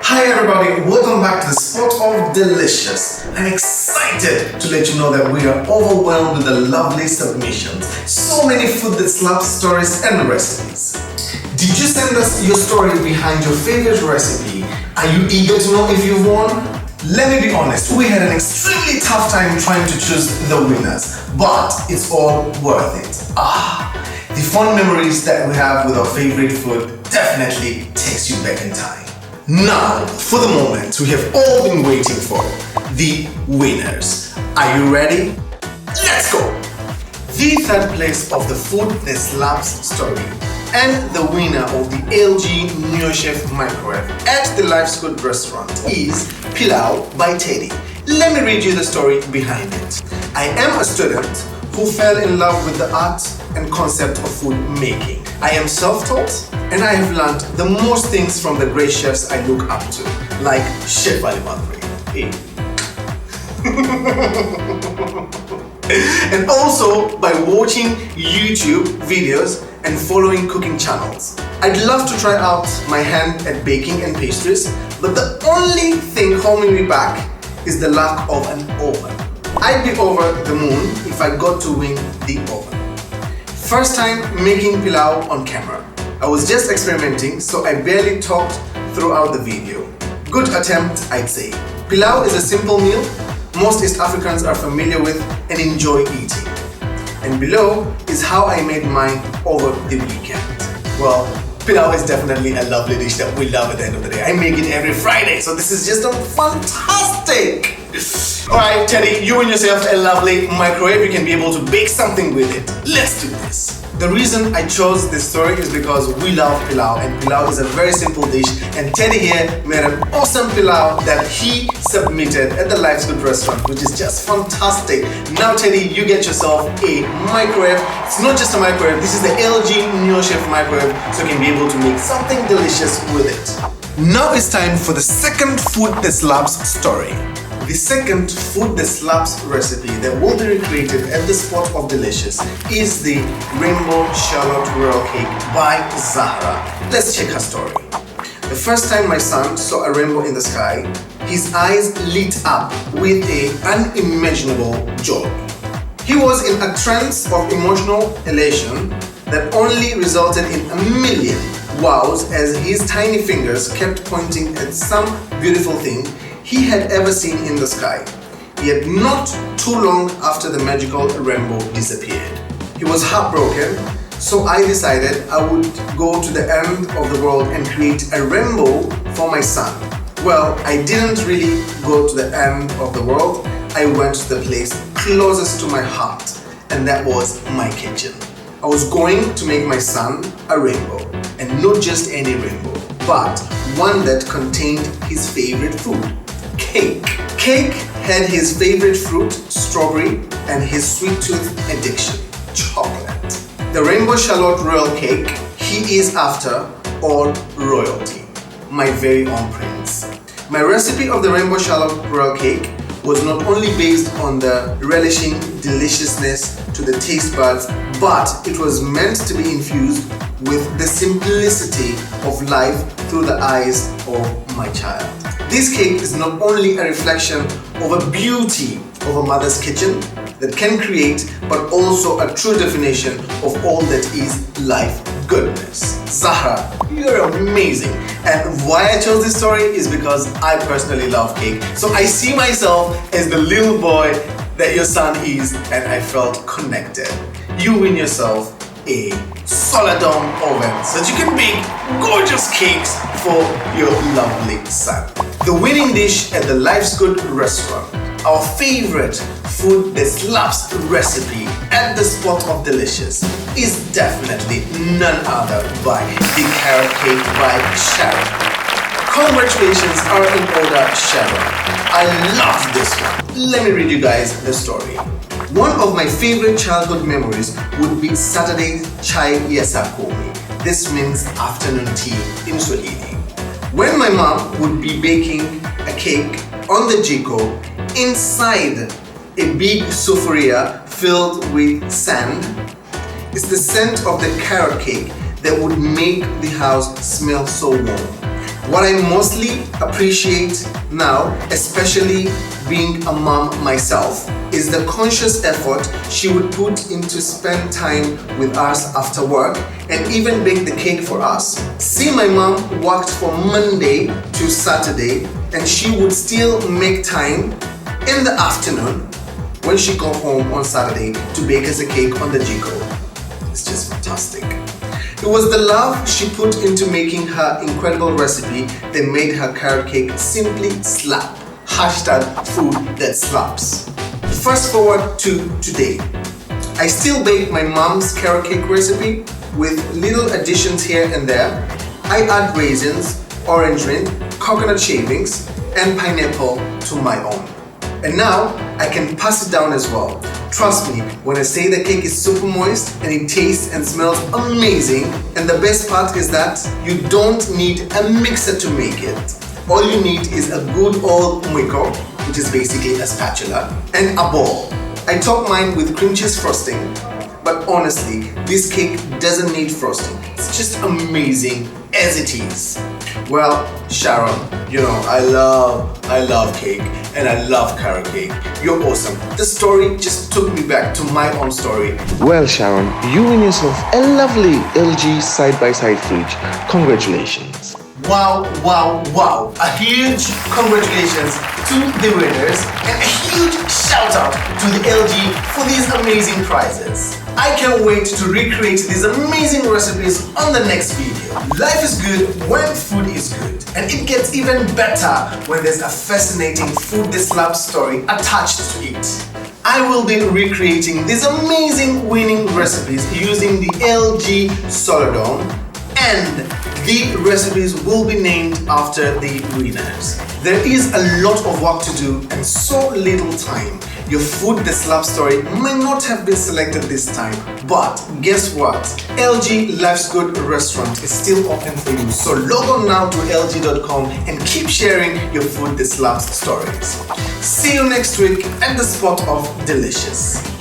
Hi everybody, welcome back to the Spot of Delicious. I'm excited to let you know that we are overwhelmed with the lovely submissions. So many food that slaps stories and recipes. Did you send us your story behind your favorite recipe? Are you eager to know if you've won? Let me be honest, we had an extremely tough time trying to choose the winners, but it's all worth it. The fond memories that we have with our favorite food definitely takes you back in time. Now, for the moment we have all been waiting for, the winners. Are you ready? Let's go! The third place of the Food That Slaps story and the winner of the LG NeoChef Microwave at the Life's Good restaurant is Pilau by Teddy. Let me read you the story behind it. I am a student who fell in love with the art and concept of food making. I am self-taught and I have learned the most things from the great chefs I look up to, like Chef Ali Bakri. And also by watching YouTube videos and following cooking channels. I'd love to try out my hand at baking and pastries, but the only thing holding me back is the lack of an oven. I'd be over the moon if I got to win the oven. First time making pilau on camera. I was just experimenting, so I barely talked throughout the video. Good attempt, I'd say. Pilau is a simple meal most East Africans are familiar with and enjoy eating. And below is how I made mine over the weekend. Well, pilau is definitely a lovely dish that we love at the end of the day. I make it every Friday, so this is just fantastic! Alright, Teddy, you and yourself a lovely microwave. You can be able to bake something with it. Let's do this. The reason I chose this story is because we love pilau, and pilau is a very simple dish, and Teddy here made an awesome pilau that he submitted at the Life's Good restaurant, which is just fantastic. Now Teddy, you get yourself a microwave. It's not just a microwave, this is the LG NeoChef microwave, so you can be able to make something delicious with it. Now it's time for the second Food That Slaps story. The second Food That Slaps recipe that will be recreated at the Spot of Delicious is the Rainbow Charlotte Royal Cake by Zahra. Let's check her story. The first time my son saw a rainbow in the sky, his eyes lit up with an unimaginable joy. He was in a trance of emotional elation that only resulted in a million wows as his tiny fingers kept pointing at some beautiful thing he had ever seen in the sky. Yet not too long after the magical rainbow disappeared. He was heartbroken, so I decided I would go to the end of the world and create a rainbow for my son. Well, I didn't really go to the end of the world. I went to the place closest to my heart, and that was my kitchen. I was going to make my son a rainbow, and not just any rainbow, but one that contained his favorite food. Cake. Cake had his favorite fruit, strawberry, and his sweet tooth addiction, chocolate. The Rainbow Charlotte Royal Cake he is after, all royalty, my very own prince. My recipe of the Rainbow Charlotte Royal Cake was not only based on the relishing deliciousness to the taste buds, but it was meant to be infused with the simplicity of life through the eyes of my child. This cake is not only a reflection of a beauty of a mother's kitchen that can create, but also a true definition of all that is life goodness. Zahra, you're amazing. And why I chose this story is because I personally love cake. So I see myself as the little boy that your son is, and I felt connected. You win yourself a Soladome oven so that you can bake gorgeous cakes for your lovely son. The winning dish at the Life's Good restaurant, our favorite Food That Slaps recipe at the Spot of Delicious, is definitely none other by the Carrot Cake by Sharon. Congratulations are in order, Sharon. I love this one. Let me read you guys the story. One of my favorite childhood memories would be Saturday chai ya saa kumi. This means afternoon tea in Swahili. When my mom would be baking a cake on the jiko inside a big sufuria filled with sand. It's the scent of the carrot cake that would make the house smell so warm. What I mostly appreciate now, especially being a mom myself, is the conscious effort she would put into spend time with us after work and even bake the cake for us. See, my mom worked from Monday to Saturday and she would still make time in the afternoon when she got home on Saturday to bake us a cake on the G Code. It's just fantastic. It was the love she put into making her incredible recipe that made her carrot cake simply slap. Hashtag food that slaps. Fast forward to today. I still bake my mom's carrot cake recipe with little additions here and there. I add raisins, orange rind, coconut shavings, and pineapple to my own. And now I can pass it down as well. Trust me when I say the cake is super moist and it tastes and smells amazing. And the best part is that you don't need a mixer to make it. All you need is a good old mwiko, which is basically a spatula, and a bowl. I top mine with cream cheese frosting, but honestly, this cake doesn't need frosting. It's just amazing as it is. Well, Sharon, you know, I love cake and I love carrot cake. You're awesome. The story just took me back to my own story. Well, Sharon, you win yourself a lovely LG side-by-side fridge. Congratulations. Wow. A huge congratulations to the winners and a huge shout out to the LG for these amazing prizes. I can't wait to recreate these amazing recipes on the next video. Life is good when food is good, and it gets even better when there's a fascinating food that slaps story attached to it. I will be recreating these amazing winning recipes using the LG Solardome, and the recipes will be named after the winners. There is a lot of work to do and so little time. Your food that slaps story might not have been selected this time, but guess what? LG Life's Good Restaurant is still open for you. So log on now to lg.com and keep sharing your food that slaps stories. See you next week at the spot of delicious.